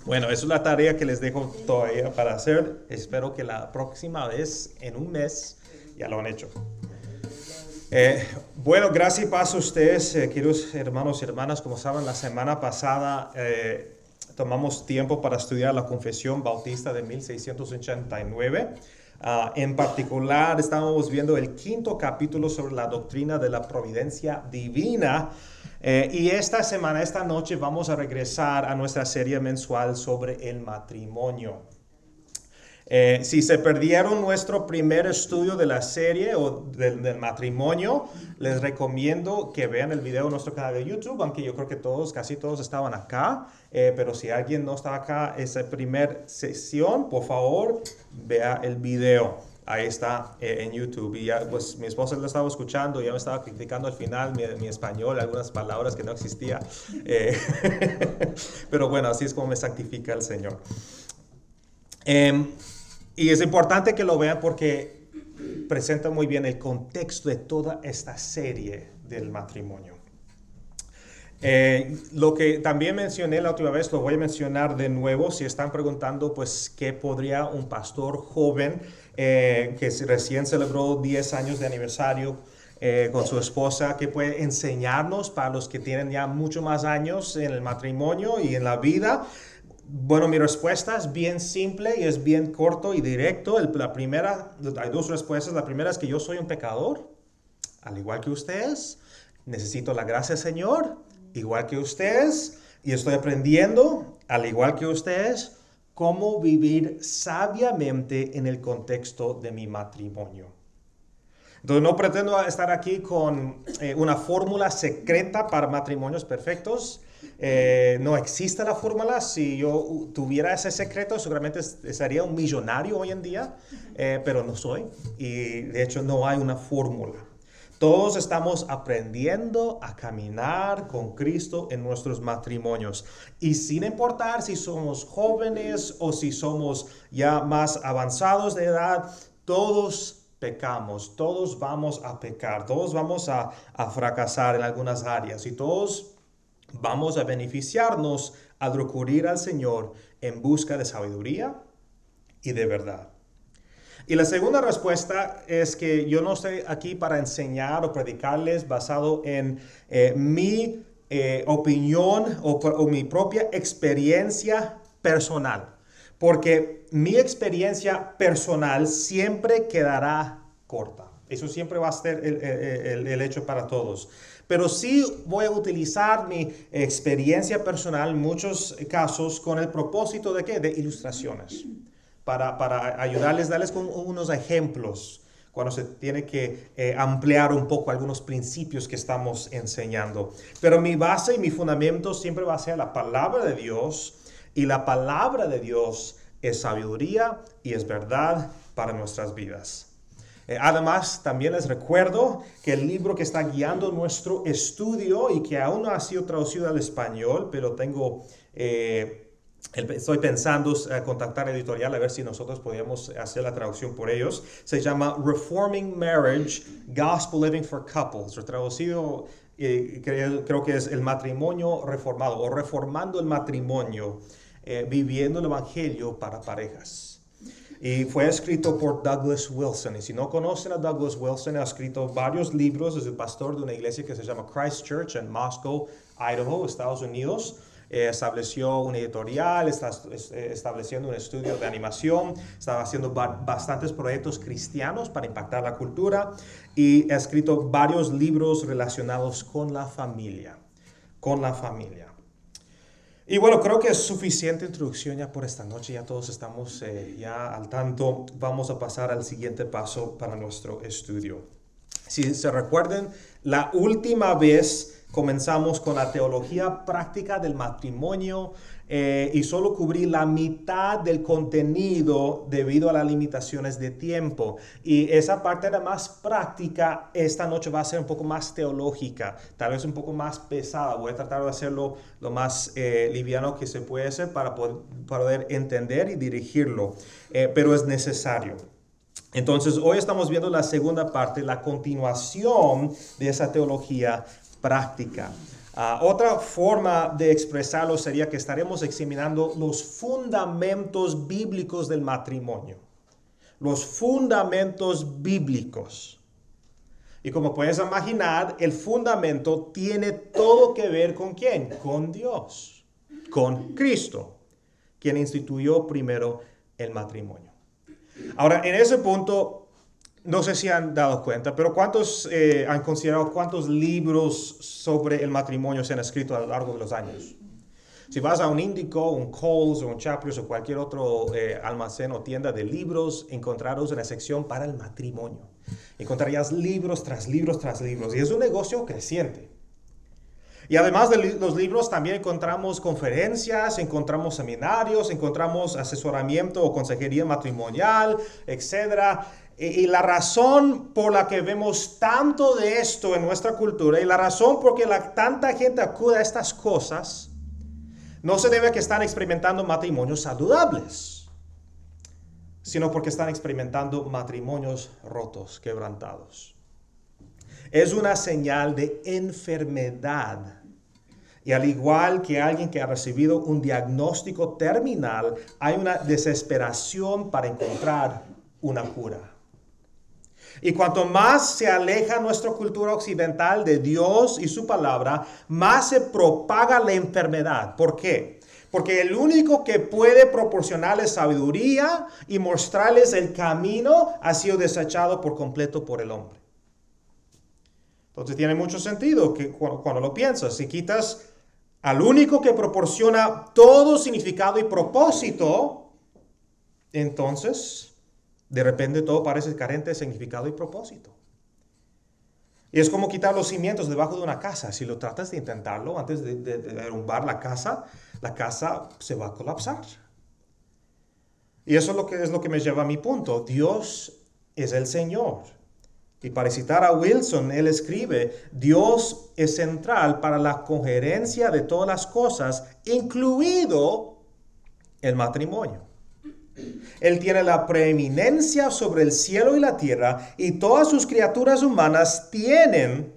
Bueno, eso es la tarea que les dejo todavía para hacer. Espero que la próxima vez, en un mes, ya lo han hecho. Bueno, gracias y paz a ustedes, queridos hermanos y hermanas. Como saben, la semana pasada tomamos tiempo para estudiar la Confesión Bautista de 1689. En particular, estábamos viendo el quinto capítulo sobre la doctrina de la providencia divina. Y esta semana, esta noche, vamos a regresar a nuestra serie mensual sobre el matrimonio. Si se perdieron nuestro primer estudio de la serie o del matrimonio, les recomiendo que vean el video en nuestro canal de YouTube, aunque yo creo que casi todos estaban acá. Pero si alguien no está acá, esa primera sesión, por favor, vea el video. Ahí está en YouTube. Y ya, pues mi esposa lo estaba escuchando, ya me estaba criticando al final mi español, algunas palabras que no existía. Pero bueno, así es como me santifica el Señor. Y es importante que lo vean porque presenta muy bien el contexto de toda esta serie del matrimonio. Lo que también mencioné la última vez, lo voy a mencionar de nuevo. Si están preguntando, pues, ¿qué podría un pastor joven que recién celebró 10 años de aniversario con su esposa, qué puede enseñarnos para los que tienen ya mucho más años en el matrimonio y en la vida? Bueno, mi respuesta es bien simple y es bien corto y directo. Hay dos respuestas. La primera es que yo soy un pecador, al igual que ustedes. Necesito la gracia del Señor, igual que ustedes. Y estoy aprendiendo, al igual que ustedes, cómo vivir sabiamente en el contexto de mi matrimonio. Entonces no pretendo estar aquí con una fórmula secreta para matrimonios perfectos. No existe la fórmula. Si yo tuviera ese secreto, seguramente sería un millonario hoy en día, pero no soy. Y de hecho no hay una fórmula. Todos estamos aprendiendo a caminar con Cristo en nuestros matrimonios. Y sin importar si somos jóvenes o si somos ya más avanzados de edad, todos pecamos, todos vamos a pecar, todos vamos a fracasar en algunas áreas y todos vamos a beneficiarnos al recurrir al Señor en busca de sabiduría y de verdad. Y la segunda respuesta es que yo no estoy aquí para enseñar o predicarles basado en mi opinión o mi propia experiencia personal. Porque mi experiencia personal siempre quedará corta. Eso siempre va a ser el hecho para todos. Pero sí voy a utilizar mi experiencia personal en muchos casos con el propósito de ¿qué? De ilustraciones. Para ayudarles, darles con unos ejemplos cuando se tiene que ampliar un poco algunos principios que estamos enseñando. Pero mi base y mi fundamento siempre va a ser la palabra de Dios. Y la palabra de Dios es sabiduría y es verdad para nuestras vidas. Además, también les recuerdo que el libro que está guiando nuestro estudio y que aún no ha sido traducido al español, pero estoy pensando contactar a Editorial a ver si nosotros podemos hacer la traducción por ellos. Se llama Reforming Marriage, Gospel Living for Couples. Traducido, creo que es el matrimonio reformado o reformando el matrimonio. Viviendo el Evangelio para parejas. Y fue escrito por Douglas Wilson. Y si no conocen a Douglas Wilson, ha escrito varios libros. Es el pastor de una iglesia que se llama Christ Church en Moscow, Idaho, Estados Unidos. Estableció una editorial, está estableciendo un estudio de animación, está haciendo bastantes proyectos cristianos para impactar la cultura y ha escrito varios libros relacionados con la familia. Y bueno, creo que es suficiente introducción ya por esta noche. Ya todos estamos ya al tanto. Vamos a pasar al siguiente paso para nuestro estudio. Si se recuerdan, la última vez comenzamos con la teología práctica del matrimonio y solo cubrí la mitad del contenido debido a las limitaciones de tiempo. Y esa parte era más práctica. Esta noche va a ser un poco más teológica, tal vez un poco más pesada. Voy a tratar de hacerlo lo más liviano que se puede hacer para poder entender y dirigirlo, pero es necesario. Entonces, hoy estamos viendo la segunda parte, la continuación de esa teología práctica. Otra forma de expresarlo sería que estaremos examinando los fundamentos bíblicos del matrimonio. Los fundamentos bíblicos. Y como puedes imaginar, el fundamento tiene todo que ver ¿con quién? Con Dios, con Cristo, quien instituyó primero el matrimonio. Ahora, en ese punto, no sé si han dado cuenta, pero ¿cuántos han considerado cuántos libros sobre el matrimonio se han escrito a lo largo de los años? Si vas a un Indico, un Kohl's o un Chaplers o cualquier otro almacén o tienda de libros, encontrarás una sección para el matrimonio. Encontrarías libros tras libros tras libros. Y es un negocio creciente. Y además de los libros, también encontramos conferencias, encontramos seminarios, encontramos asesoramiento o consejería matrimonial, etc. Y la razón por la que vemos tanto de esto en nuestra cultura y la razón por la que tanta gente acude a estas cosas no se debe a que están experimentando matrimonios saludables, sino porque están experimentando matrimonios rotos, quebrantados. Es una señal de enfermedad. Y al igual que alguien que ha recibido un diagnóstico terminal, hay una desesperación para encontrar una cura. Y cuanto más se aleja nuestra cultura occidental de Dios y su palabra, más se propaga la enfermedad. ¿Por qué? Porque el único que puede proporcionarles sabiduría y mostrarles el camino ha sido desechado por completo por el hombre. Entonces tiene mucho sentido que cuando lo piensas, si quitas al único que proporciona todo significado y propósito, entonces de repente todo parece carente de significado y propósito. Y es como quitar los cimientos debajo de una casa. Si lo tratas de intentarlo antes de derrumbar la casa se va a colapsar. Y eso es lo que me lleva a mi punto. Dios es el Señor. Y para citar a Wilson, él escribe, Dios es central para la coherencia de todas las cosas, incluido el matrimonio. Él tiene la preeminencia sobre el cielo y la tierra, y todas sus criaturas humanas tienen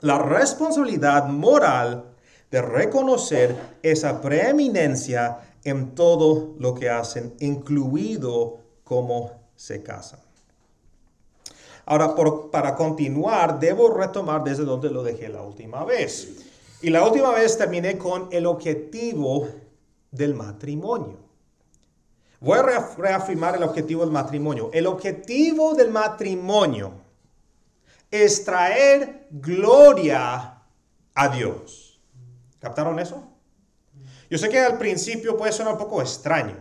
la responsabilidad moral de reconocer esa preeminencia en todo lo que hacen, incluido cómo se casan. Ahora, para continuar, debo retomar desde donde lo dejé la última vez. Y la última vez terminé con el objetivo del matrimonio. Voy a reafirmar el objetivo del matrimonio. El objetivo del matrimonio es traer gloria a Dios. ¿Captaron eso? Yo sé que al principio puede sonar un poco extraño,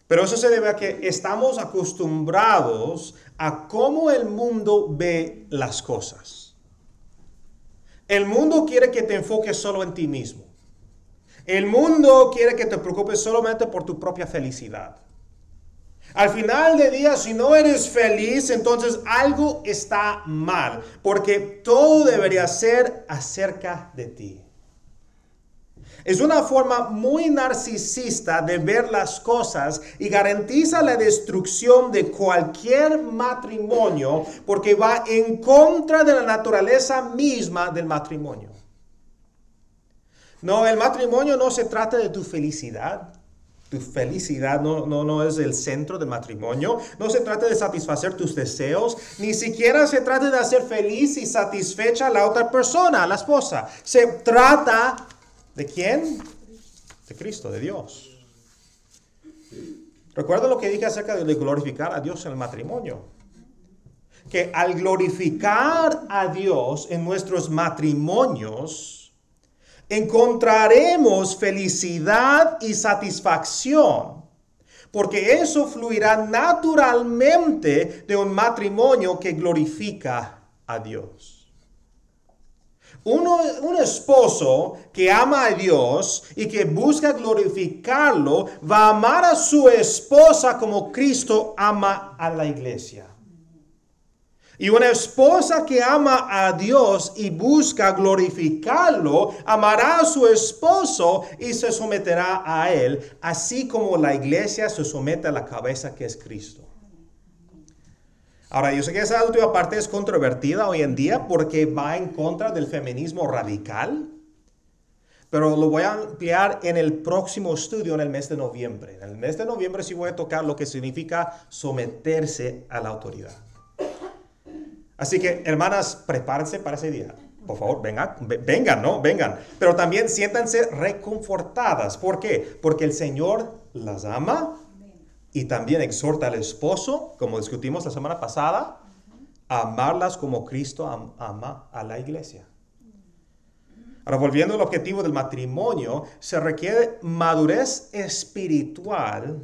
pero eso se debe a que estamos acostumbrados a cómo el mundo ve las cosas. El mundo quiere que te enfoques solo en ti mismo. El mundo quiere que te preocupes solamente por tu propia felicidad. Al final del día, si no eres feliz, entonces algo está mal, porque todo debería ser acerca de ti. Es una forma muy narcisista de ver las cosas y garantiza la destrucción de cualquier matrimonio porque va en contra de la naturaleza misma del matrimonio. No, el matrimonio no se trata de tu felicidad. Tu felicidad no es el centro del matrimonio. No se trata de satisfacer tus deseos. Ni siquiera se trata de hacer feliz y satisfecha a la otra persona, a la esposa. Se trata ¿de quién? De Cristo, de Dios. Recuerda lo que dije acerca de glorificar a Dios en el matrimonio. Que al glorificar a Dios en nuestros matrimonios, encontraremos felicidad y satisfacción, porque eso fluirá naturalmente de un matrimonio que glorifica a Dios. Un esposo que ama a Dios y que busca glorificarlo va a amar a su esposa como Cristo ama a la iglesia. Y una esposa que ama a Dios y busca glorificarlo, amará a su esposo y se someterá a él, así como la iglesia se somete a la cabeza que es Cristo. Ahora, yo sé que esa última parte es controvertida hoy en día porque va en contra del feminismo radical, pero lo voy a ampliar en el próximo estudio en el mes de noviembre. En el mes de noviembre sí voy a tocar lo que significa someterse a la autoridad. Así que, hermanas, prepárense para ese día. Por favor, vengan, ¿no? Vengan. Pero también siéntanse reconfortadas. ¿Por qué? Porque el Señor las ama y también exhorta al esposo, como discutimos la semana pasada, a amarlas como Cristo ama a la iglesia. Ahora, volviendo al objetivo del matrimonio, se requiere madurez espiritual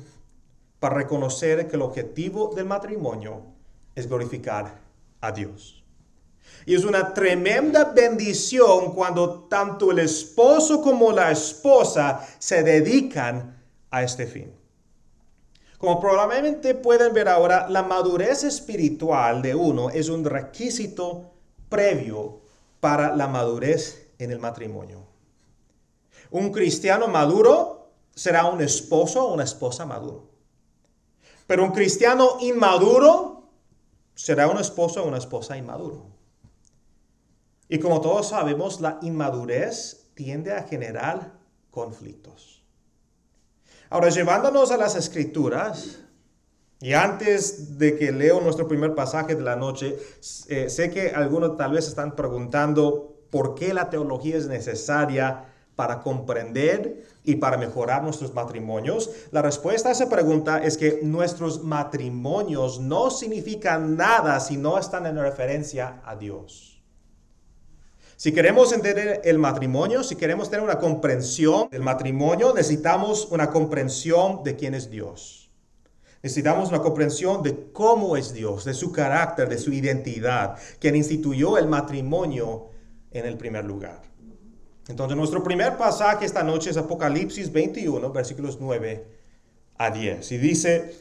para reconocer que el objetivo del matrimonio es glorificar a Dios. Y es una tremenda bendición cuando tanto el esposo como la esposa se dedican a este fin. Como probablemente pueden ver ahora, la madurez espiritual de uno es un requisito previo para la madurez en el matrimonio. Un cristiano maduro será un esposo o una esposa maduro. Pero un cristiano inmaduro será un esposo o una esposa inmaduro. Y como todos sabemos, la inmadurez tiende a generar conflictos. Ahora, llevándonos a las Escrituras, y antes de que leo nuestro primer pasaje de la noche, sé que algunos tal vez están preguntando por qué la teología es necesaria para comprender y para mejorar nuestros matrimonios. La respuesta a esa pregunta es que nuestros matrimonios no significan nada si no están en referencia a Dios. Si queremos entender el matrimonio, si queremos tener una comprensión del matrimonio, necesitamos una comprensión de quién es Dios. Necesitamos una comprensión de cómo es Dios, de su carácter, de su identidad, quien instituyó el matrimonio en el primer lugar. Entonces, nuestro primer pasaje esta noche es Apocalipsis 21, versículos 9 a 10. Y dice: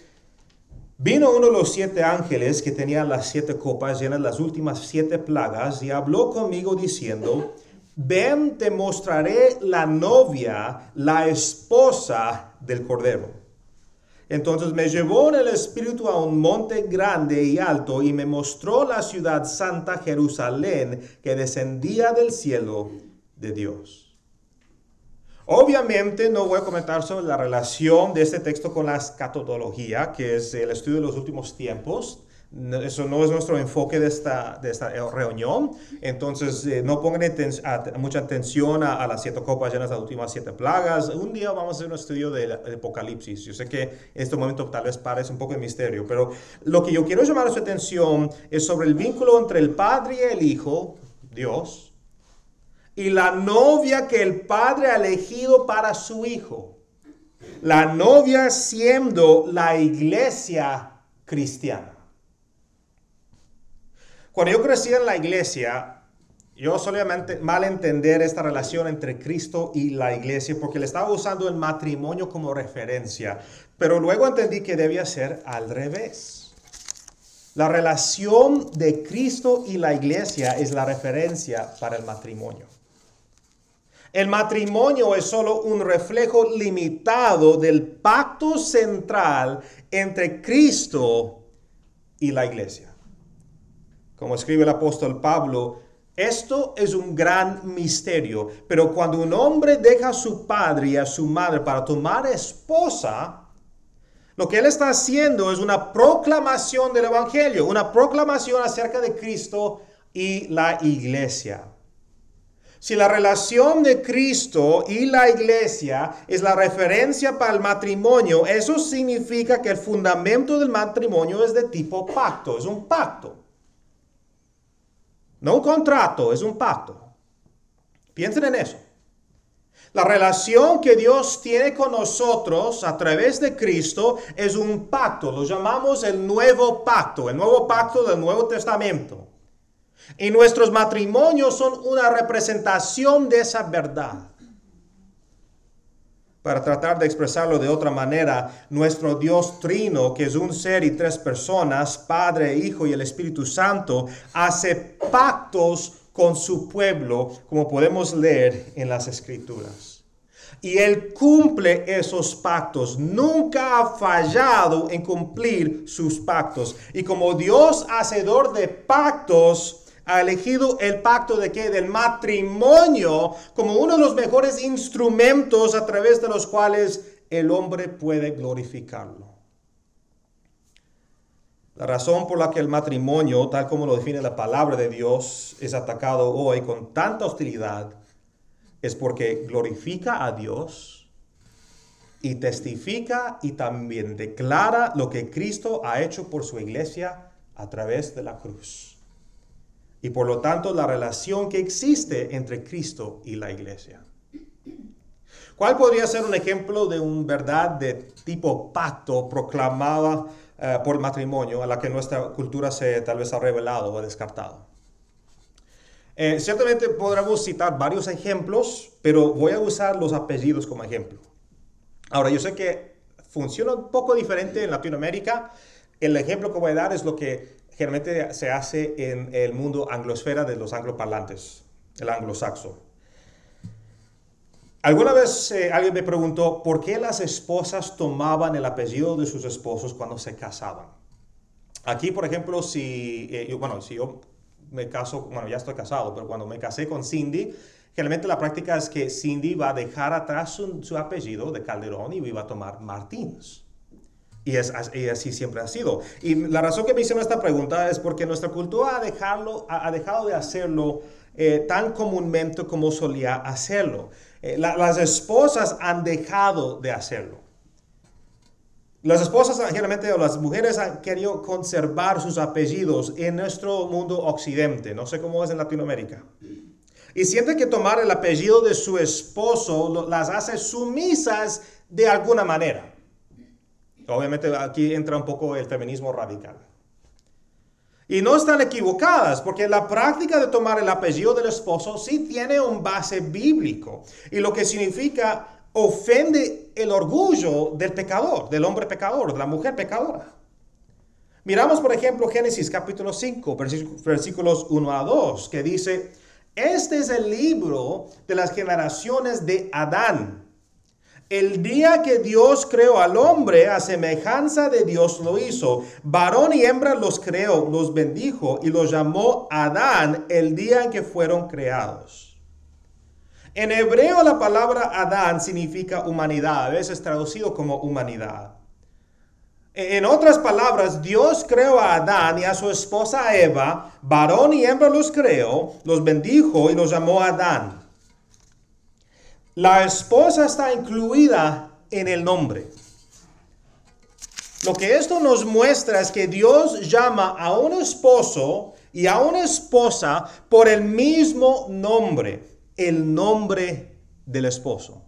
vino uno de los 7 ángeles que tenían las 7 copas llenas de las últimas 7 plagas y habló conmigo diciendo: ven, te mostraré la novia, la esposa del Cordero. Entonces me llevó en el espíritu a un monte grande y alto y me mostró la ciudad santa Jerusalén que descendía del cielo de Dios. Obviamente no voy a comentar sobre la relación de este texto con la escatología, que es el estudio de los últimos tiempos. Eso no es nuestro enfoque de esta reunión. Entonces no pongan mucha atención a las 7 copas llenas de las últimas 7 plagas. Un día vamos a hacer un estudio del Apocalipsis. Yo sé que en este momento tal vez parece un poco de misterio, pero lo que yo quiero llamar su atención es sobre el vínculo entre el Padre y el Hijo, Dios, y la novia que el Padre ha elegido para su Hijo. La novia siendo la iglesia cristiana. Cuando yo crecí en la iglesia, yo solía malentender esta relación entre Cristo y la iglesia porque le estaba usando el matrimonio como referencia. Pero luego entendí que debía ser al revés. La relación de Cristo y la iglesia es la referencia para el matrimonio. El matrimonio es solo un reflejo limitado del pacto central entre Cristo y la iglesia. Como escribe el apóstol Pablo, esto es un gran misterio, pero cuando un hombre deja a su padre y a su madre para tomar esposa, lo que él está haciendo es una proclamación del evangelio, una proclamación acerca de Cristo y la iglesia. Si la relación de Cristo y la iglesia es la referencia para el matrimonio, eso significa que el fundamento del matrimonio es de tipo pacto, es un pacto. No un contrato, es un pacto. Piensen en eso. La relación que Dios tiene con nosotros a través de Cristo es un pacto. Lo llamamos el nuevo pacto del Nuevo Testamento. Y nuestros matrimonios son una representación de esa verdad. Para tratar de expresarlo de otra manera, nuestro Dios trino, que es un ser y 3 personas, Padre, Hijo y el Espíritu Santo, hace pactos con su pueblo, como podemos leer en las Escrituras. Y Él cumple esos pactos. Nunca ha fallado en cumplir sus pactos. Y como Dios hacedor de pactos, ha elegido el pacto de ¿qué? Del matrimonio como uno de los mejores instrumentos a través de los cuales el hombre puede glorificarlo. La razón por la que el matrimonio, tal como lo define la palabra de Dios, es atacado hoy con tanta hostilidad es porque glorifica a Dios y testifica y también declara lo que Cristo ha hecho por su iglesia a través de la cruz. Y por lo tanto la relación que existe entre Cristo y la iglesia. ¿Cuál podría ser un ejemplo de una verdad de tipo pacto proclamada por el matrimonio a la que nuestra cultura se tal vez ha revelado o descartado? Ciertamente podremos citar varios ejemplos, pero voy a usar los apellidos como ejemplo. Ahora, yo sé que funciona un poco diferente en Latinoamérica. El ejemplo que voy a dar es lo que generalmente se hace en el mundo anglosfera de los angloparlantes, el anglosaxo. Alguna vez alguien me preguntó por qué las esposas tomaban el apellido de sus esposos cuando se casaban. Aquí, por ejemplo, si yo me caso, bueno, ya estoy casado, pero cuando me casé con Cindy, generalmente la práctica es que Cindy va a dejar atrás su apellido de Calderón y iba a tomar Martínez. Y así siempre ha sido. Y la razón que me hicieron esta pregunta es porque nuestra cultura ha dejado de hacerlo tan comúnmente como solía hacerlo. Las esposas han dejado de hacerlo. Las esposas generalmente o las mujeres han querido conservar sus apellidos en nuestro mundo occidente. No sé cómo es en Latinoamérica. Y sienten que tomar el apellido de su esposo las hace sumisas de alguna manera. Obviamente aquí entra un poco el feminismo radical. Y no están equivocadas, porque la práctica de tomar el apellido del esposo sí tiene un base bíblico. Y lo que significa ofende el orgullo del pecador, del hombre pecador, de la mujer pecadora. Miramos, por ejemplo, Génesis capítulo 5, versículos 1 a 2, que dice: este es el libro de las generaciones de Adán. El día que Dios creó al hombre, a semejanza de Dios lo hizo. Varón y hembra los creó, los bendijo y los llamó Adán el día en que fueron creados. En hebreo la palabra Adán significa humanidad, a veces traducido como humanidad. En otras palabras, Dios creó a Adán y a su esposa Eva, varón y hembra los creó, los bendijo y los llamó Adán. La esposa está incluida en el nombre. Lo que esto nos muestra es que Dios llama a un esposo y a una esposa por el mismo nombre. El nombre del esposo.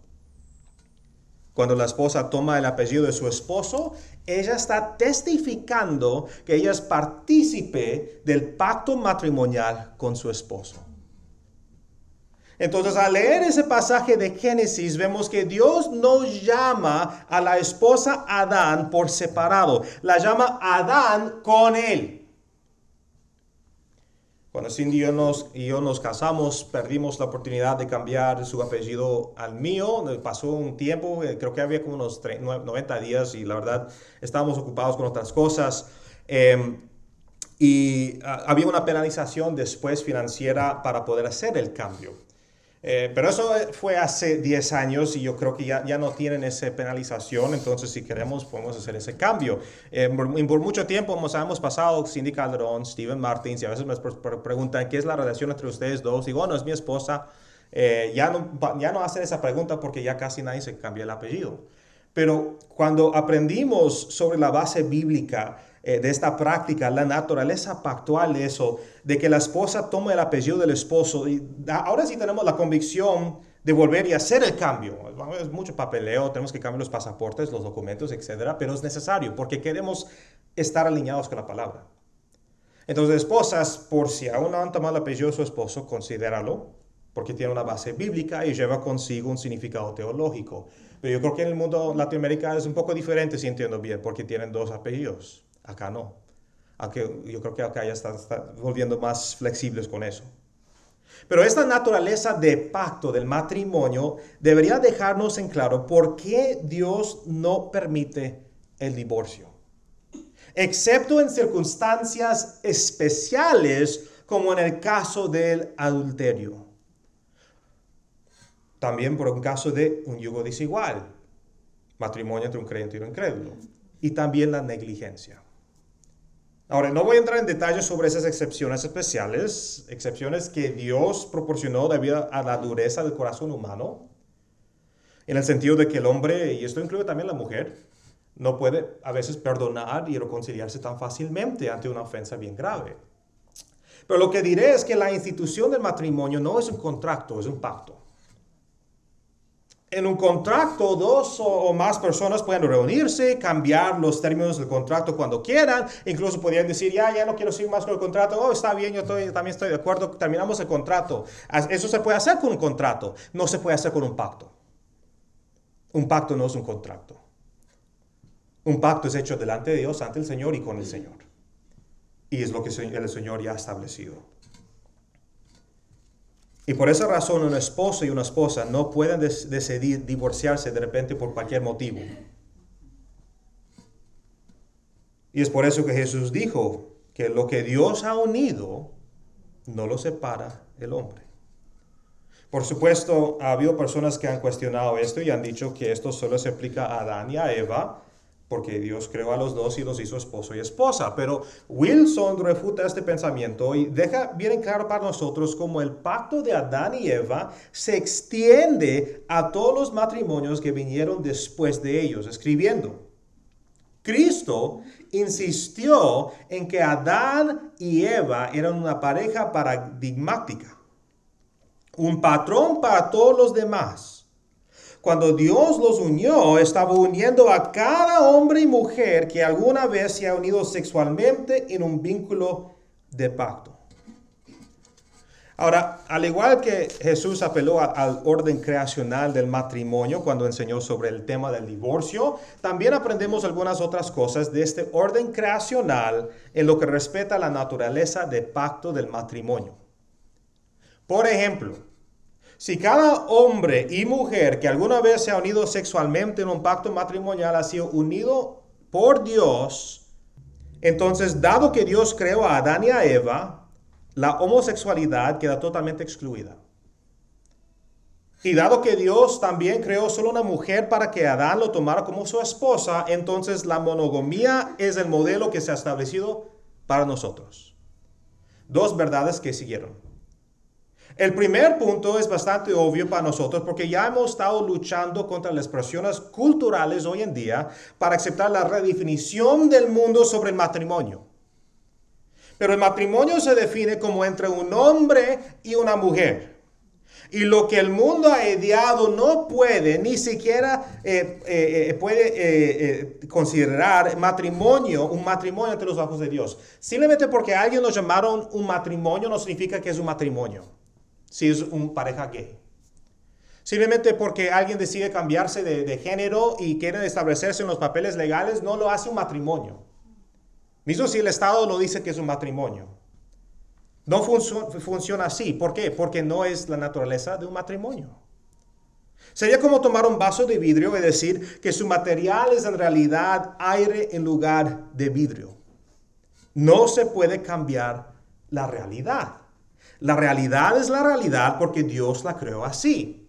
Cuando la esposa toma el apellido de su esposo, ella está testificando que ella es partícipe del pacto matrimonial con su esposo. Entonces, al leer ese pasaje de Génesis, vemos que Dios no llama a la esposa Adán por separado, la llama Adán con él. Cuando Cindy y yo nos casamos, perdimos la oportunidad de cambiar su apellido al mío. Pasó un tiempo, creo que había como unos 90 días y la verdad estábamos ocupados con otras cosas. Había una penalización después financiera para poder hacer el cambio. Pero eso fue hace 10 años y yo creo que ya no tienen esa penalización, entonces si queremos podemos hacer ese cambio. Por mucho tiempo hemos pasado Cindy Calderón, Steven Martins, y a veces me preguntan qué es la relación entre ustedes dos. Digo, bueno, es mi esposa. Ya no hacen esa pregunta porque ya casi nadie se cambia el apellido. Pero cuando aprendimos sobre la base bíblica de esta práctica, la naturaleza pactual de eso, de que la esposa toma el apellido del esposo, y ahora sí tenemos la convicción de volver y hacer el cambio. Es mucho papeleo, tenemos que cambiar los pasaportes, los documentos, etcétera, pero es necesario porque queremos estar alineados con la palabra. Entonces, esposas, por si aún no han tomado el apellido de su esposo, considéralo, porque tiene una base bíblica y lleva consigo un significado teológico. Pero yo creo que en el mundo latinoamericano es un poco diferente, si entiendo bien, porque tienen dos apellidos. Acá no. Aunque yo creo que acá ya están volviendo más flexibles con eso. Pero esta naturaleza de pacto del matrimonio debería dejarnos en claro por qué Dios no permite el divorcio, excepto en circunstancias especiales como en el caso del adulterio. También por un caso de un yugo desigual, matrimonio entre un creyente y un incrédulo, y también la negligencia. Ahora, no voy a entrar en detalles sobre esas excepciones especiales, excepciones que Dios proporcionó debido a la dureza del corazón humano, en el sentido de que el hombre, y esto incluye también la mujer, no puede a veces perdonar y reconciliarse tan fácilmente ante una ofensa bien grave. Pero lo que diré es que la institución del matrimonio no es un contrato, es un pacto. En un contrato, dos o más personas pueden reunirse, cambiar los términos del contrato cuando quieran. Incluso podrían decir, ya no quiero seguir más con el contrato. Oh, está bien, también estoy de acuerdo, terminamos el contrato. Eso se puede hacer con un contrato, no se puede hacer con un pacto. Un pacto no es un contrato. Un pacto es hecho delante de Dios, ante el Señor y con el Señor. Y es lo que el Señor ya ha establecido. Y por esa razón un esposo y una esposa no pueden decidir divorciarse de repente por cualquier motivo. Y es por eso que Jesús dijo que lo que Dios ha unido no lo separa el hombre. Por supuesto, ha habido personas que han cuestionado esto y han dicho que esto solo se aplica a Adán y a Eva, porque Dios creó a los dos y los hizo esposo y esposa. Pero Wilson refuta este pensamiento y deja bien claro para nosotros cómo el pacto de Adán y Eva se extiende a todos los matrimonios que vinieron después de ellos, escribiendo: Cristo insistió en que Adán y Eva eran una pareja paradigmática, un patrón para todos los demás. Cuando Dios los unió, estaba uniendo a cada hombre y mujer que alguna vez se ha unido sexualmente en un vínculo de pacto. Ahora, al igual que Jesús apeló al orden creacional del matrimonio cuando enseñó sobre el tema del divorcio, también aprendemos algunas otras cosas de este orden creacional en lo que respecta a la naturaleza de pacto del matrimonio. Por ejemplo, si cada hombre y mujer que alguna vez se ha unido sexualmente en un pacto matrimonial ha sido unido por Dios, entonces, dado que Dios creó a Adán y a Eva, la homosexualidad queda totalmente excluida. Y dado que Dios también creó solo una mujer para que Adán lo tomara como su esposa, entonces la monogamia es el modelo que se ha establecido para nosotros. Dos verdades que siguieron. El primer punto es bastante obvio para nosotros porque ya hemos estado luchando contra las presiones culturales hoy en día para aceptar la redefinición del mundo sobre el matrimonio. Pero el matrimonio se define como entre un hombre y una mujer. Y lo que el mundo ha ideado no puede, ni siquiera puede considerar un matrimonio entre los ojos de Dios. Simplemente porque alguien lo llamaron un matrimonio no significa que es un matrimonio. Si es una pareja gay. Simplemente porque alguien decide cambiarse de género y quiere establecerse en los papeles legales, no lo hace un matrimonio. Mismo si el Estado lo dice que es un matrimonio. No funciona así. ¿Por qué? Porque no es la naturaleza de un matrimonio. Sería como tomar un vaso de vidrio y decir que su material es en realidad aire en lugar de vidrio. No se puede cambiar la realidad. La realidad es la realidad porque Dios la creó así.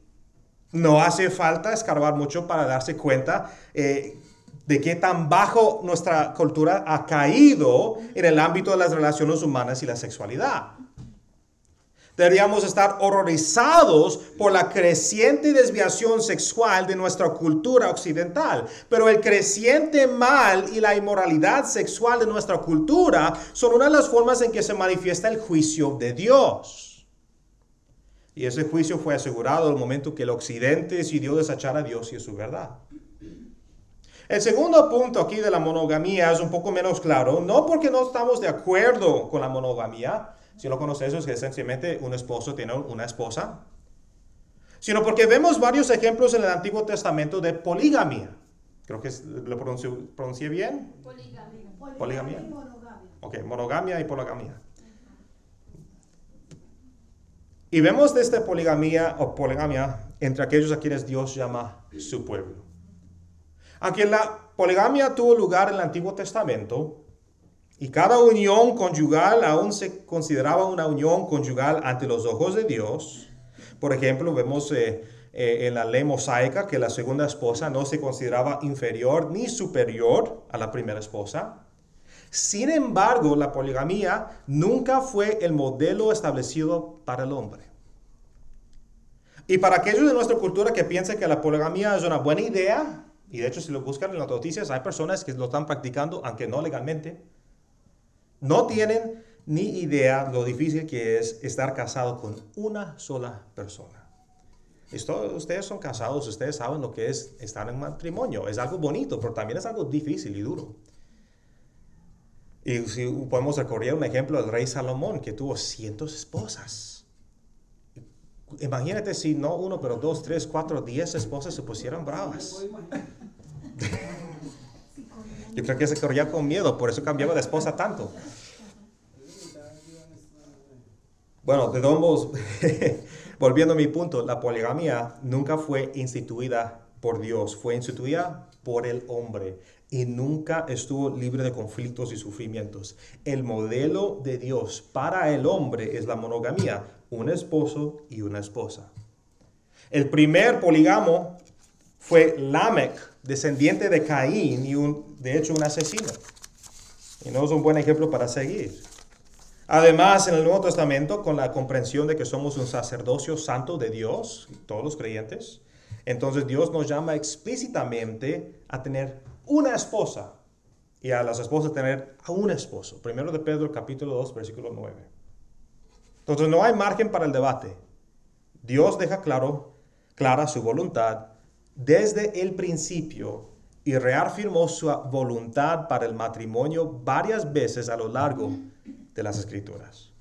No hace falta escarbar mucho para darse cuenta de qué tan bajo nuestra cultura ha caído en el ámbito de las relaciones humanas y la sexualidad. Deberíamos estar horrorizados por la creciente desviación sexual de nuestra cultura occidental. Pero el creciente mal y la inmoralidad sexual de nuestra cultura son una de las formas en que se manifiesta el juicio de Dios. Y ese juicio fue asegurado al momento que el occidente decidió desechar a Dios y a su verdad. El segundo punto aquí de la monogamia es un poco menos claro, no porque no estamos de acuerdo con la monogamia. Si no conoces eso, es que esencialmente un esposo tiene una esposa. Sino porque vemos varios ejemplos en el Antiguo Testamento de poligamia. Creo que lo pronuncié bien. Poligamia. Ok, monogamia y poligamia. Y vemos de esta poligamia entre aquellos a quienes Dios llama su pueblo. Aunque la poligamia tuvo lugar en el Antiguo Testamento, y cada unión conyugal aún se consideraba una unión conyugal ante los ojos de Dios. Por ejemplo, vemos en la ley mosaica que la segunda esposa no se consideraba inferior ni superior a la primera esposa. Sin embargo, la poligamia nunca fue el modelo establecido para el hombre. Y para aquellos de nuestra cultura que piensan que la poligamia es una buena idea, y de hecho si lo buscan en las noticias hay personas que lo están practicando, aunque no legalmente, no tienen ni idea lo difícil que es estar casado con una sola persona. Ustedes son casados, ustedes saben lo que es estar en matrimonio. Es algo bonito, pero también es algo difícil y duro. Y si podemos recordar un ejemplo del rey Salomón, que tuvo cientos de esposas. Imagínate si no uno, pero 2, 3, 4, 10 esposas se pusieran bravas. Yo creo que se corría con miedo, por eso cambiaba de esposa tanto. Bueno, de todos modos, volviendo a mi punto, la poligamia nunca fue instituida por Dios, fue instituida por el hombre y nunca estuvo libre de conflictos y sufrimientos. El modelo de Dios para el hombre es la monogamia, un esposo y una esposa. El primer polígamo fue Lamec, descendiente de Caín y de hecho un asesino. Y no es un buen ejemplo para seguir. Además, en el Nuevo Testamento, con la comprensión de que somos un sacerdocio santo de Dios, todos los creyentes, entonces Dios nos llama explícitamente a tener una esposa y a las esposas tener a un esposo. Primero de Pedro, capítulo 2, versículo 9. Entonces no hay margen para el debate. Dios deja clara su voluntad desde el principio y reafirmó su voluntad para el matrimonio varias veces a lo largo de las Escrituras.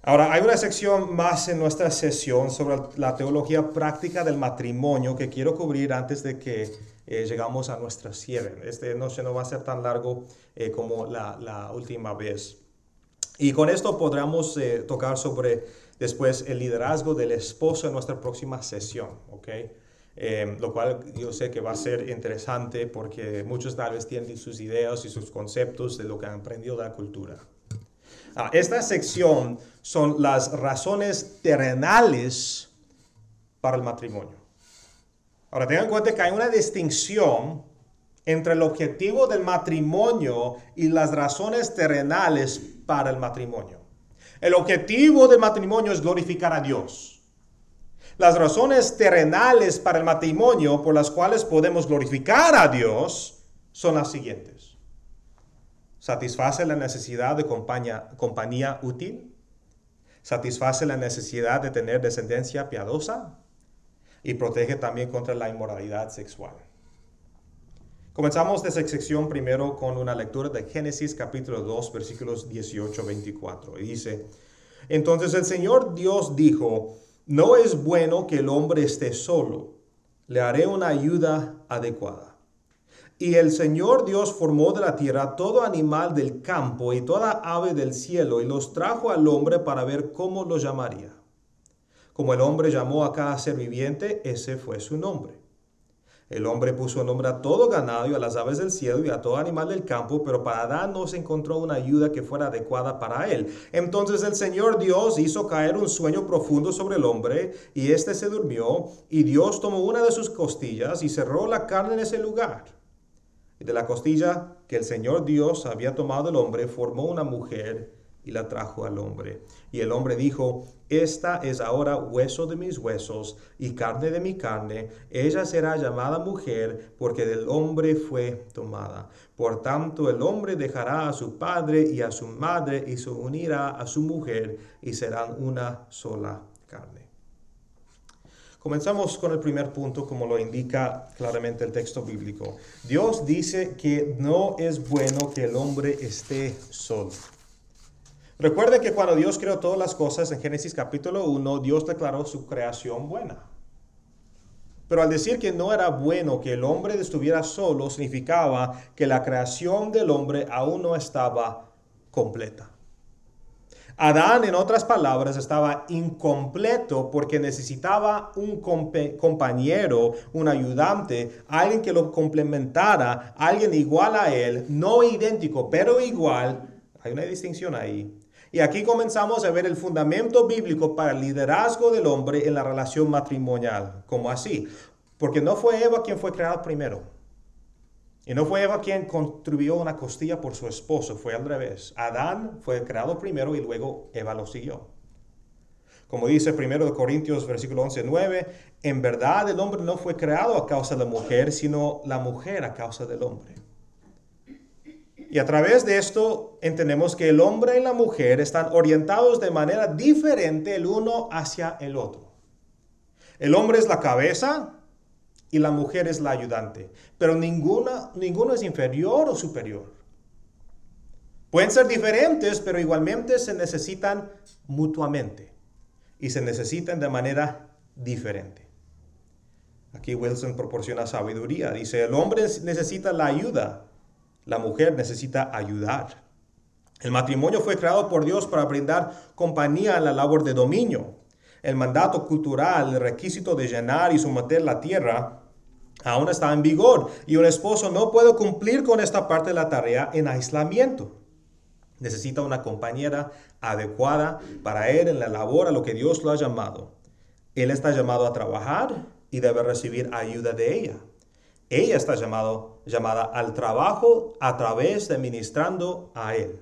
Ahora, hay una sección más en nuestra sesión sobre la teología práctica del matrimonio que quiero cubrir antes de que llegamos a nuestra cierre. Esta noche no va a ser tan largo como la última vez. Y con esto podremos tocar sobre después el liderazgo del esposo en nuestra próxima sesión, ¿ok? Lo cual yo sé que va a ser interesante porque muchos tal vez tienen sus ideas y sus conceptos de lo que han aprendido de la cultura. Esta sección son las razones terrenales para el matrimonio. Ahora tengan en cuenta que hay una distinción entre el objetivo del matrimonio y las razones terrenales para el matrimonio. El objetivo del matrimonio es glorificar a Dios. Las razones terrenales para el matrimonio por las cuales podemos glorificar a Dios son las siguientes. Satisface la necesidad de compañía útil. Satisface la necesidad de tener descendencia piadosa. Y protege también contra la inmoralidad sexual. Comenzamos esta sección primero con una lectura de Génesis capítulo 2 versículos 18-24. Y dice, entonces el Señor Dios dijo, no es bueno que el hombre esté solo, le haré una ayuda adecuada. Y el Señor Dios formó de la tierra todo animal del campo y toda ave del cielo y los trajo al hombre para ver cómo los llamaría. Como el hombre llamó a cada ser viviente, ese fue su nombre. El hombre puso nombre a todo ganado y a las aves del cielo y a todo animal del campo, pero para Adán no se encontró una ayuda que fuera adecuada para él. Entonces el Señor Dios hizo caer un sueño profundo sobre el hombre, y éste se durmió, y Dios tomó una de sus costillas y cerró la carne en ese lugar. Y de la costilla que el Señor Dios había tomado el hombre, formó una mujer y la trajo al hombre. Y el hombre dijo, esta es ahora hueso de mis huesos y carne de mi carne. Ella será llamada mujer porque del hombre fue tomada. Por tanto, el hombre dejará a su padre y a su madre y se unirá a su mujer y serán una sola carne. Comenzamos con el primer punto, como lo indica claramente el texto bíblico. Dios dice que no es bueno que el hombre esté solo. Recuerden que cuando Dios creó todas las cosas en Génesis capítulo 1, Dios declaró su creación buena. Pero al decir que no era bueno que el hombre estuviera solo, significaba que la creación del hombre aún no estaba completa. Adán, en otras palabras, estaba incompleto porque necesitaba un compañero, un ayudante, alguien que lo complementara, alguien igual a él, no idéntico, pero igual. Hay una distinción ahí. Y aquí comenzamos a ver el fundamento bíblico para el liderazgo del hombre en la relación matrimonial. ¿Cómo así? Porque no fue Eva quien fue creada primero. Y no fue Eva quien contribuyó una costilla por su esposo, fue al revés. Adán fue creado primero y luego Eva lo siguió. Como dice 1 Corintios versículo 11:9, en verdad el hombre no fue creado a causa de la mujer, sino la mujer a causa del hombre. Y a través de esto entendemos que el hombre y la mujer están orientados de manera diferente el uno hacia el otro. El hombre es la cabeza y la mujer es la ayudante, pero ninguno es inferior o superior. Pueden ser diferentes, pero igualmente se necesitan mutuamente y se necesitan de manera diferente. Aquí Wilson proporciona sabiduría. Dice, el hombre necesita la ayuda, la mujer necesita ayudar. El matrimonio fue creado por Dios para brindar compañía en la labor de dominio. El mandato cultural, el requisito de llenar y someter la tierra, aún está en vigor y un esposo no puede cumplir con esta parte de la tarea en aislamiento. Necesita una compañera adecuada para él en la labor a lo que Dios lo ha llamado. Él está llamado a trabajar y debe recibir ayuda de ella. Ella está llamada al trabajo a través de ministrando a él.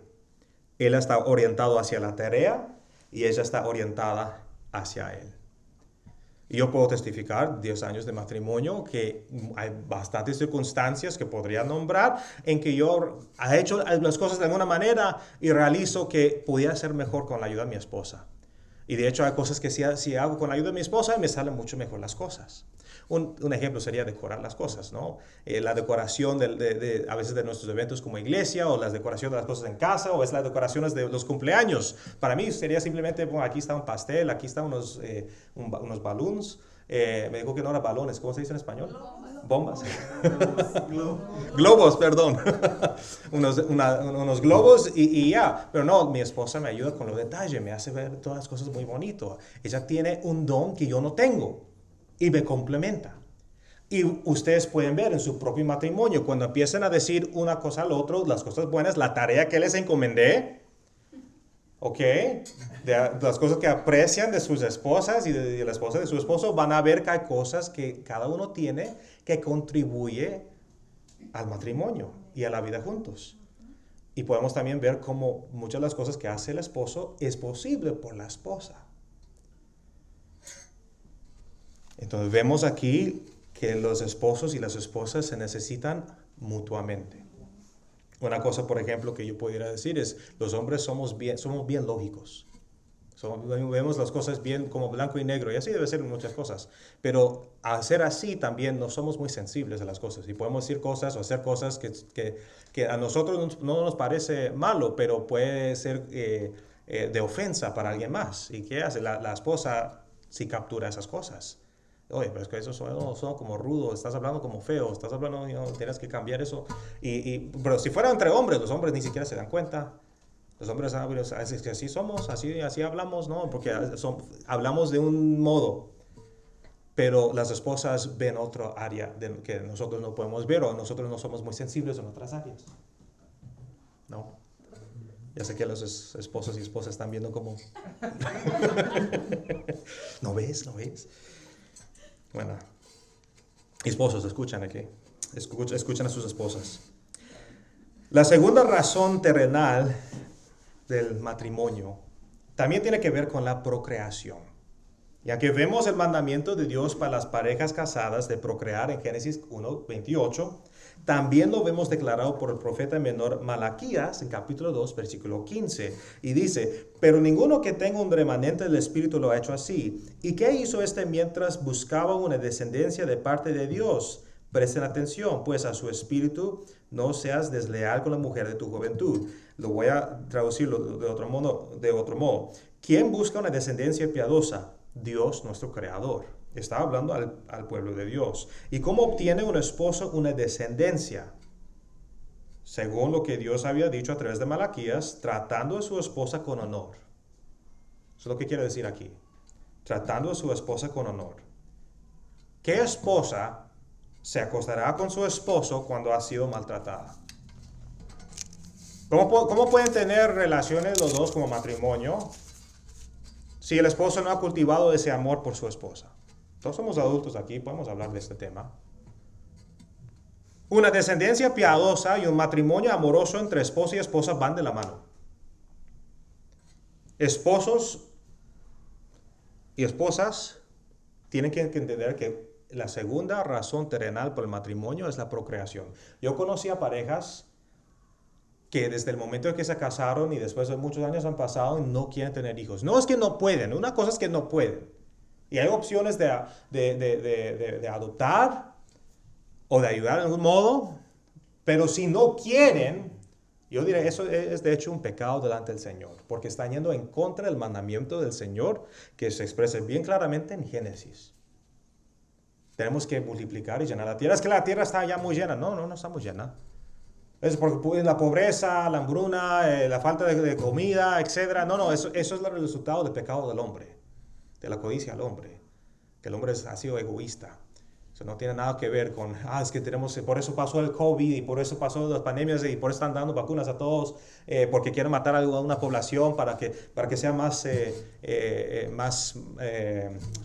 Él está orientado hacia la tarea y ella está orientada hacia él. Y yo puedo testificar 10 años de matrimonio que hay bastantes circunstancias que podría nombrar en que yo he hecho las cosas de alguna manera y realizo que podía ser mejor con la ayuda de mi esposa. Y de hecho hay cosas que si hago con la ayuda de mi esposa me salen mucho mejor las cosas. Un ejemplo sería decorar las cosas, ¿no? La decoración a veces de nuestros eventos como iglesia, o las decoraciones de las cosas en casa, o es las decoraciones de los cumpleaños. Para mí sería simplemente, bueno, aquí está un pastel, aquí están unos balloons. Me dijo que no eran balones, ¿cómo se dice en español? Bombas. Globos, perdón. unos globos y ya. Pero no, mi esposa me ayuda con los detalles, me hace ver todas las cosas muy bonito. Ella tiene un don que yo no tengo y me complementa. Y ustedes pueden ver en su propio matrimonio, cuando empiezan a decir una cosa al otro, las cosas buenas, la tarea que les encomendé, ¿ok? De las cosas que aprecian de sus esposas y de la esposa de su esposo, van a ver que hay cosas que cada uno tiene que contribuye al matrimonio y a la vida juntos. Y podemos también ver cómo muchas de las cosas que hace el esposo es posible por la esposa. Entonces vemos aquí que los esposos y las esposas se necesitan mutuamente. Una cosa, por ejemplo, que yo pudiera decir es, los hombres somos bien lógicos. Vemos las cosas bien como blanco y negro, y así debe ser en muchas cosas. Pero al ser así también no somos muy sensibles a las cosas. Y podemos decir cosas o hacer cosas que a nosotros no nos parece malo, pero puede ser de ofensa para alguien más. ¿Y qué hace? La esposa sí captura esas cosas. Oye, pero es que eso son como rudo, estás hablando como feo, estás hablando, tienes que cambiar eso. Pero si fuera entre hombres, los hombres ni siquiera se dan cuenta. Los hombres es que así somos, así hablamos, ¿no? Porque hablamos de un modo, pero las esposas ven otra área que nosotros no podemos ver, o nosotros no somos muy sensibles en otras áreas, ¿no? Ya sé que los esposos y esposas están viendo como... ¿No ves? Bueno, esposos, escuchan aquí. Escuchan a sus esposas. La segunda razón terrenal del matrimonio también tiene que ver con la procreación. Ya que vemos el mandamiento de Dios para las parejas casadas de procrear en Génesis 1:28, también lo vemos declarado por el profeta menor Malaquías en capítulo 2, versículo 15. Y dice, pero ninguno que tenga un remanente del Espíritu lo ha hecho así. ¿Y qué hizo mientras buscaba una descendencia de parte de Dios? Presten atención, pues a su espíritu no seas desleal con la mujer de tu juventud. Lo voy a traducirlo de otro modo. ¿Quién busca una descendencia piadosa? Dios, nuestro Creador. Está hablando al pueblo de Dios. ¿Y cómo obtiene un esposo una descendencia? Según lo que Dios había dicho a través de Malaquías, tratando a su esposa con honor. Eso es lo que quiere decir aquí. Tratando a su esposa con honor. ¿Qué esposa se acostará con su esposo cuando ha sido maltratada? ¿Cómo pueden tener relaciones los dos como matrimonio si el esposo no ha cultivado ese amor por su esposa? Todos somos adultos aquí, podemos hablar de este tema. Una descendencia piadosa y un matrimonio amoroso entre esposo y esposa van de la mano. Esposos y esposas tienen que entender que la segunda razón terrenal por el matrimonio es la procreación. Yo conocí a parejas que desde el momento en que se casaron y después de muchos años han pasado y no quieren tener hijos. No es que no pueden, una cosa es que no pueden. Y hay opciones de adoptar o de ayudar en algún modo, pero si no quieren, yo diré, eso es de hecho un pecado delante del Señor, porque están yendo en contra del mandamiento del Señor que se expresa bien claramente en Génesis. Tenemos que multiplicar y llenar la tierra. Es que la tierra está ya muy llena. No está muy llena. Es porque la pobreza, la hambruna, la falta de comida, etc. Eso es el resultado del pecado del hombre, de la codicia del hombre. Que el hombre ha sido egoísta. Eso no tiene nada que ver con, es que por eso pasó el COVID y por eso pasó las pandemias y por eso están dando vacunas a todos, porque quieren matar a una población para que sea más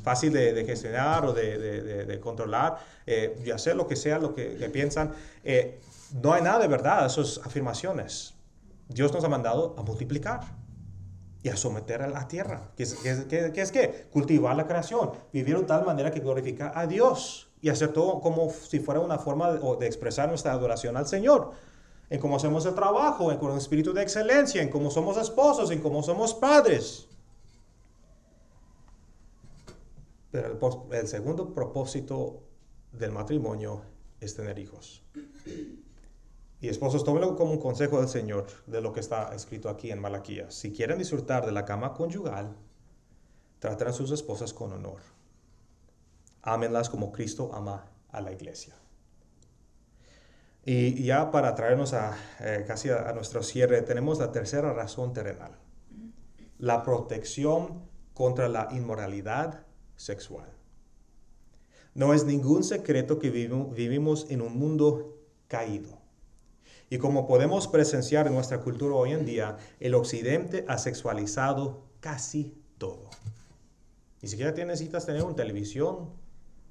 fácil de gestionar o de controlar, y hacer lo que sea, lo que piensan. No hay nada de verdad a esas afirmaciones. Dios nos ha mandado a multiplicar y a someter a la tierra. ¿Qué es qué? Cultivar la creación, vivir de tal manera que glorifica a Dios y hacer todo como si fuera una forma de expresar nuestra adoración al Señor. En cómo hacemos el trabajo, con un espíritu de excelencia, en cómo somos esposos, en cómo somos padres. Pero el segundo propósito del matrimonio es tener hijos. Y esposos, tómenlo como un consejo del Señor de lo que está escrito aquí en Malaquías. Si quieren disfrutar de la cama conyugal, traten a sus esposas con honor. Ámenlas como Cristo ama a la iglesia. Y ya para traernos casi a nuestro cierre, tenemos la tercera razón terrenal. La protección contra la inmoralidad sexual. No es ningún secreto que vivimos en un mundo caído. Y como podemos presenciar en nuestra cultura hoy en día, el occidente ha sexualizado casi todo. Ni siquiera necesitas tener una televisión.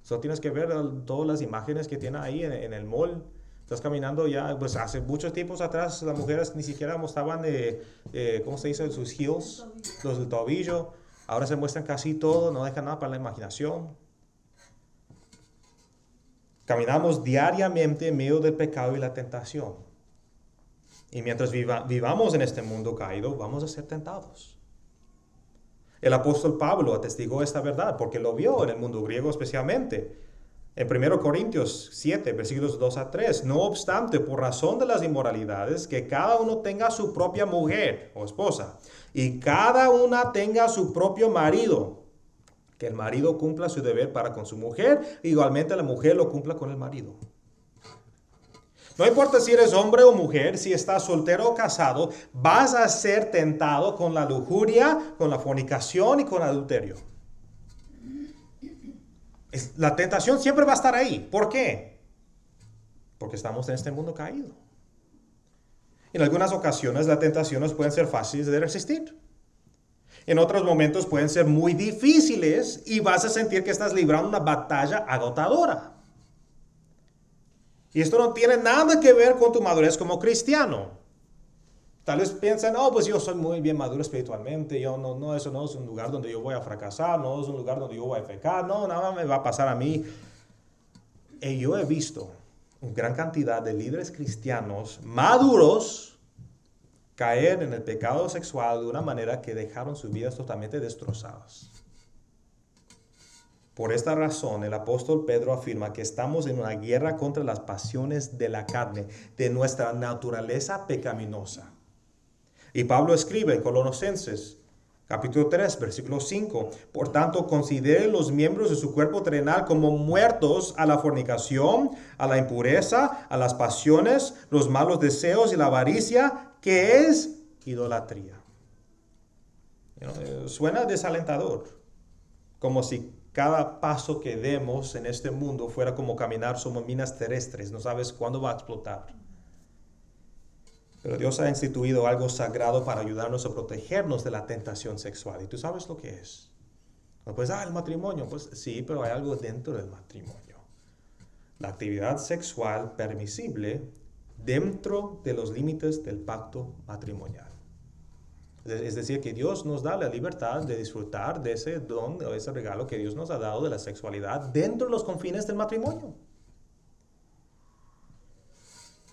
Solo tienes que ver todas las imágenes que tiene ahí en el mall. Estás caminando ya, pues hace muchos tiempos atrás las mujeres ni siquiera mostraban ¿cómo se dice? Sus heels, los del tobillo. Ahora se muestran casi todo, no dejan nada para la imaginación. Caminamos diariamente en medio del pecado y la tentación. Y mientras vivamos en este mundo caído, vamos a ser tentados. El apóstol Pablo atestigó esta verdad porque lo vio en el mundo griego especialmente. En 1 Corintios 7, versículos 2 a 3. No obstante, por razón de las inmoralidades, que cada uno tenga su propia mujer o esposa, y cada una tenga su propio marido. Que el marido cumpla su deber para con su mujer, igualmente la mujer lo cumpla con el marido. No importa si eres hombre o mujer, si estás soltero o casado, vas a ser tentado con la lujuria, con la fornicación y con el adulterio. La tentación siempre va a estar ahí. ¿Por qué? Porque estamos en este mundo caído. En algunas ocasiones las tentaciones pueden ser fáciles de resistir. En otros momentos pueden ser muy difíciles y vas a sentir que estás librando una batalla agotadora. Y esto no tiene nada que ver con tu madurez como cristiano. Tal vez piensan, pues yo soy muy bien maduro espiritualmente, eso no es un lugar donde yo voy a fracasar, no es un lugar donde yo voy a pecar, nada me va a pasar a mí. Y yo he visto una gran cantidad de líderes cristianos maduros caer en el pecado sexual de una manera que dejaron sus vidas totalmente destrozadas. Por esta razón, el apóstol Pedro afirma que estamos en una guerra contra las pasiones de la carne, de nuestra naturaleza pecaminosa. Y Pablo escribe en Colosenses, capítulo 3, versículo 5, por tanto, considere los miembros de su cuerpo terrenal como muertos a la fornicación, a la impureza, a las pasiones, los malos deseos y la avaricia, que es idolatría. Suena desalentador, como si cada paso que demos en este mundo fuera como caminar sobre minas terrestres, no sabes cuándo va a explotar. Pero Dios ha instituido algo sagrado para ayudarnos a protegernos de la tentación sexual. ¿Y tú sabes lo que es? Pues, el matrimonio. Pues sí, pero hay algo dentro del matrimonio. La actividad sexual permisible dentro de los límites del pacto matrimonial. Es decir, que Dios nos da la libertad de disfrutar de ese don o ese regalo que Dios nos ha dado de la sexualidad dentro de los confines del matrimonio.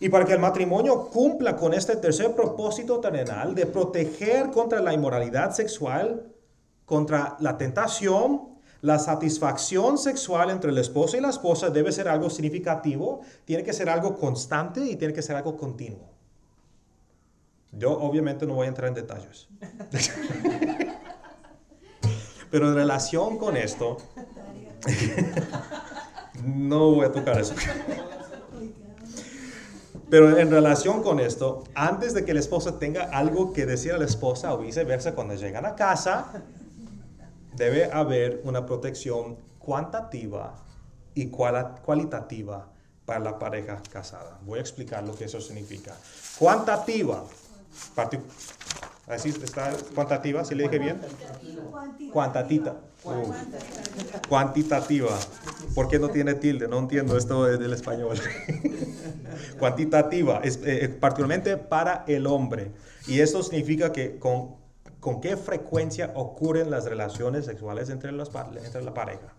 Y para que el matrimonio cumpla con este tercer propósito terrenal de proteger contra la inmoralidad sexual, contra la tentación, la satisfacción sexual entre el esposo y la esposa debe ser algo significativo, tiene que ser algo constante y tiene que ser algo continuo. Yo obviamente no voy a entrar en detalles. Pero en relación con esto, no voy a tocar eso. Pero en relación con esto, antes de que el esposo tenga algo que decir a la esposa o viceversa, cuando llegan a casa, debe haber una protección cuantitativa y cualitativa para la pareja casada. Voy a explicar lo que eso significa. Cuantitativa. ¿Así está cuantitativa? ¿Sí le dije bien? Cuantitativa. ¿Por qué no tiene tilde? No entiendo esto del español. Cuantitativa, es particularmente para el hombre. Y esto significa que con qué frecuencia ocurren las relaciones sexuales entre la pareja.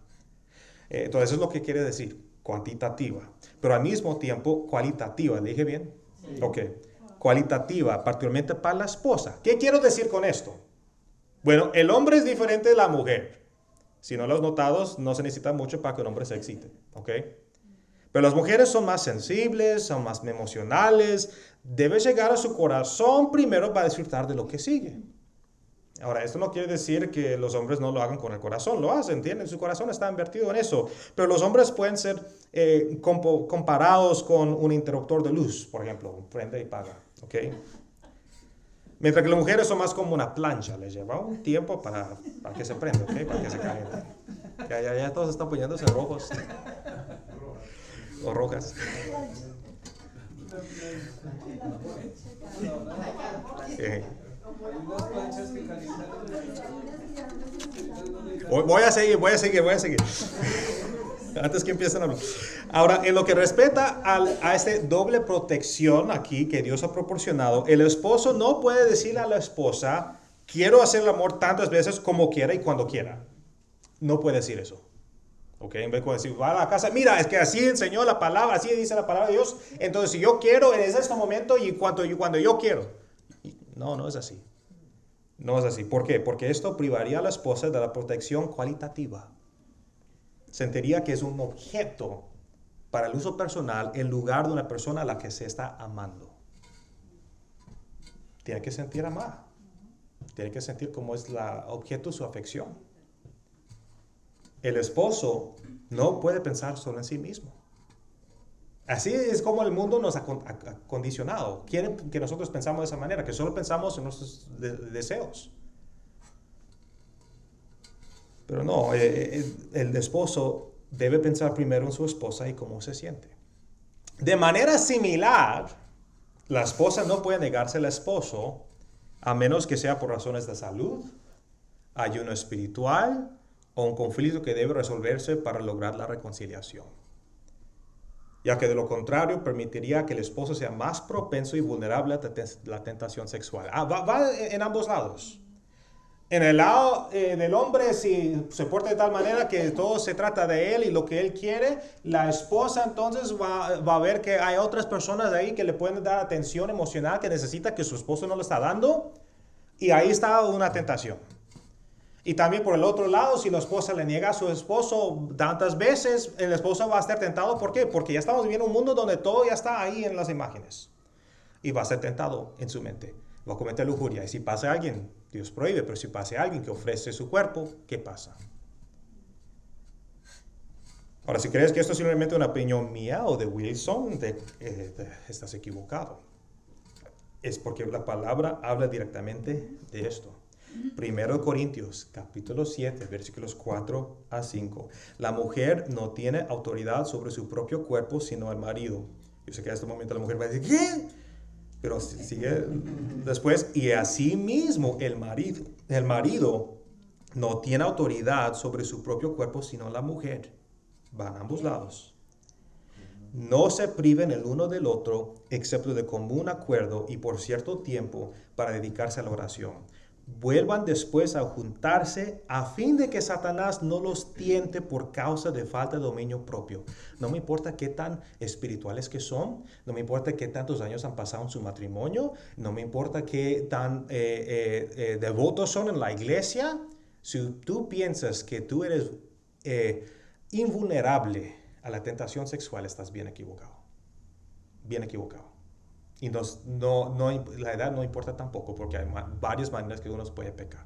Entonces, eso es lo que quiere decir, cuantitativa. Pero al mismo tiempo, cualitativa. ¿Le dije bien? Sí. Ok. Cualitativa, particularmente para la esposa. ¿Qué quiero decir con esto? Bueno, el hombre es diferente de la mujer. Si no lo has notado, no se necesita mucho para que un hombre se excite. ¿Ok? Pero las mujeres son más sensibles, son más emocionales. Debe llegar a su corazón primero para disfrutar de lo que sigue. Ahora, esto no quiere decir que los hombres no lo hagan con el corazón. Lo hacen, ¿entienden? Su corazón está invertido en eso. Pero los hombres pueden ser comparados con un interruptor de luz, por ejemplo. Prende y apaga. ¿Ok? Mientras que las mujeres son más como una plancha. Les lleva un tiempo para que se prenda, ¿ok? Para que se caliente. Ya todos están poniéndose rojos. O rojas. Voy a seguir. Antes que empiecen a hablar. Ahora, en lo que respecta a esta doble protección aquí que Dios ha proporcionado, el esposo no puede decirle a la esposa, quiero hacer el amor tantas veces como quiera y cuando quiera. No puede decir eso. ¿Ok? En vez de decir, va a la casa, mira, es que así enseñó la palabra, así dice la palabra de Dios, entonces si yo quiero, es este momento y cuando yo quiero. No es así. No es así. ¿Por qué? Porque esto privaría a la esposa de la protección cualitativa. Sentiría que es un objeto para el uso personal en lugar de una persona a la que se está amando. Tiene que sentir amada. Tiene que sentir como es el objeto de su afección. El esposo no puede pensar solo en sí mismo. Así es como el mundo nos ha condicionado. Quieren que nosotros pensamos de esa manera, que solo pensamos en nuestros deseos. Pero no, el esposo debe pensar primero en su esposa y cómo se siente. De manera similar, la esposa no puede negarse al esposo a menos que sea por razones de salud, ayuno espiritual o un conflicto que debe resolverse para lograr la reconciliación. Ya que de lo contrario permitiría que el esposo sea más propenso y vulnerable a la tentación sexual. Va en ambos lados. En el lado del hombre, si se porta de tal manera que todo se trata de él y lo que él quiere, la esposa entonces va a ver que hay otras personas ahí que le pueden dar atención emocional que necesita que su esposo no le está dando, y ahí está una tentación. Y también por el otro lado, si la esposa le niega a su esposo tantas veces, el esposo va a estar tentado. ¿Por qué? Porque ya estamos viviendo un mundo donde todo ya está ahí en las imágenes. Y va a ser tentado en su mente. Va a cometer lujuria. Y si pasa alguien, Dios prohíbe, pero si pasa alguien que ofrece su cuerpo, ¿qué pasa? Ahora, si crees que esto es simplemente una opinión mía o de Wilson, estás equivocado. Es porque la palabra habla directamente de esto. 1 Corintios, capítulo 7, versículos 4 a 5. La mujer no tiene autoridad sobre su propio cuerpo, sino el marido. Yo sé que en este momento la mujer va a decir, ¿qué? Pero sigue después, y así mismo el marido no tiene autoridad sobre su propio cuerpo, sino la mujer. Van a ambos lados. No se priven el uno del otro, excepto de común acuerdo y por cierto tiempo para dedicarse a la oración. Vuelvan después a juntarse a fin de que Satanás no los tiente por causa de falta de dominio propio. No me importa qué tan espirituales que son, no me importa qué tantos años han pasado en su matrimonio, no me importa qué tan devotos son en la iglesia. Si tú piensas que tú eres invulnerable a la tentación sexual, estás bien equivocado. Bien equivocado. Y la edad no importa tampoco, porque hay varias maneras que uno puede pecar.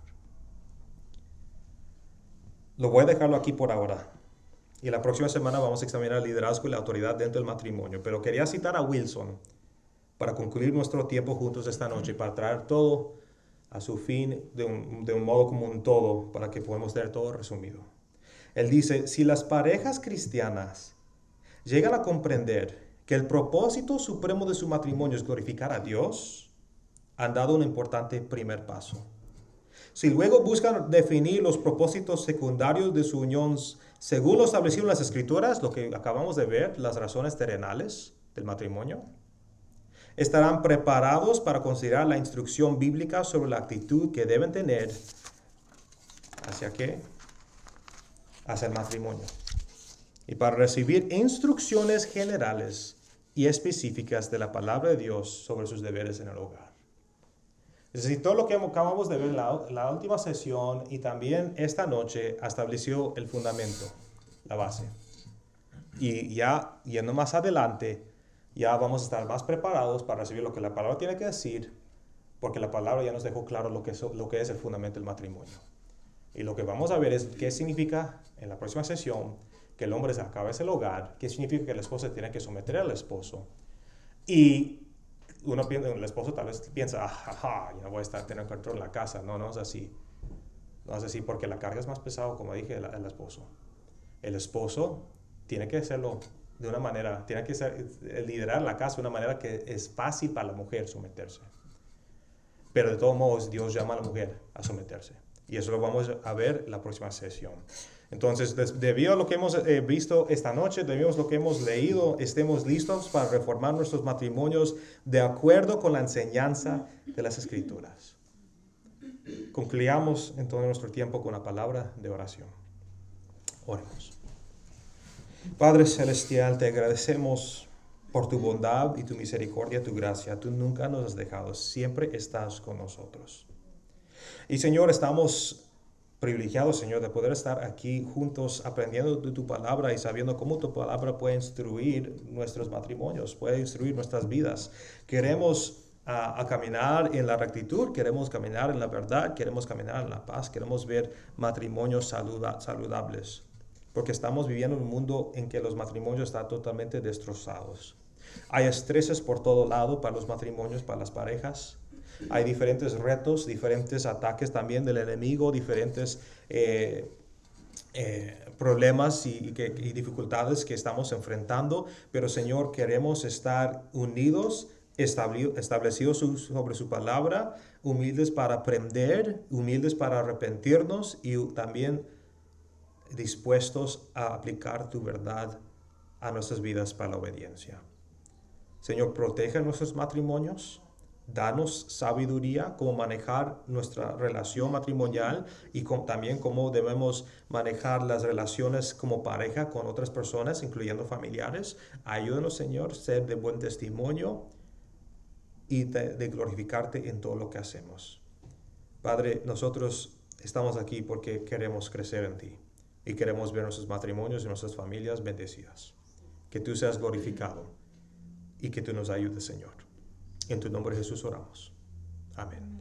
Lo voy a dejarlo aquí por ahora. Y la próxima semana vamos a examinar el liderazgo y la autoridad dentro del matrimonio. Pero quería citar a Wilson para concluir nuestro tiempo juntos esta noche, para traer todo a su fin de un modo como un todo, para que podamos tener todo resumido. Él dice, si las parejas cristianas llegan a comprender que el propósito supremo de su matrimonio es glorificar a Dios, han dado un importante primer paso. Si luego buscan definir los propósitos secundarios de su unión según lo establecido en las Escrituras, lo que acabamos de ver, las razones terrenales del matrimonio, estarán preparados para considerar la instrucción bíblica sobre la actitud que deben tener hacia qué, hacia el matrimonio, y para recibir instrucciones generales y específicas de la palabra de Dios sobre sus deberes en el hogar. Es decir, todo lo que acabamos de ver en la última sesión y también esta noche estableció el fundamento, la base. Y ya yendo más adelante, ya vamos a estar más preparados para recibir lo que la palabra tiene que decir, porque la palabra ya nos dejó claro lo que es el fundamento del matrimonio. Y lo que vamos a ver es qué significa en la próxima sesión que el hombre es la cabeza del hogar, qué significa que la esposa tiene que someter al esposo. Y el esposo tal vez piensa, ya no voy a estar teniendo control en la casa. No, no es así. No es así porque la carga es más pesada, como dije, el esposo. El esposo tiene que hacerlo de una manera, tiene que liderar la casa de una manera que es fácil para la mujer someterse. Pero de todos modos, Dios llama a la mujer a someterse. Y eso lo vamos a ver en la próxima sesión. Entonces, debido a lo que hemos visto esta noche, debido a lo que hemos leído, estemos listos para reformar nuestros matrimonios de acuerdo con la enseñanza de las Escrituras. Concluyamos en todo nuestro tiempo con una palabra de oración. Oremos. Padre Celestial, te agradecemos por tu bondad y tu misericordia, tu gracia. Tú nunca nos has dejado, siempre estás con nosotros. Y Señor, estamos privilegiados, Señor, de poder estar aquí juntos aprendiendo de tu palabra y sabiendo cómo tu palabra puede instruir nuestros matrimonios, puede instruir nuestras vidas. Queremos a caminar en la rectitud, queremos caminar en la verdad, queremos caminar en la paz, queremos ver matrimonios saludables, porque estamos viviendo en un mundo en que los matrimonios están totalmente destrozados. Hay estreses por todo lado para los matrimonios, para las parejas. Hay diferentes retos, diferentes ataques también del enemigo, diferentes problemas y dificultades que estamos enfrentando. Pero Señor, queremos estar unidos, establecidos sobre su palabra, humildes para aprender, humildes para arrepentirnos y también dispuestos a aplicar tu verdad a nuestras vidas para la obediencia. Señor, protege nuestros matrimonios. Danos sabiduría cómo manejar nuestra relación matrimonial y también cómo debemos manejar las relaciones como pareja con otras personas, incluyendo familiares. Ayúdanos, Señor, ser de buen testimonio y de glorificarte en todo lo que hacemos. Padre, nosotros estamos aquí porque queremos crecer en ti y queremos ver nuestros matrimonios y nuestras familias bendecidas. Que tú seas glorificado y que tú nos ayudes, Señor. En tu nombre, Jesús, oramos. Amén.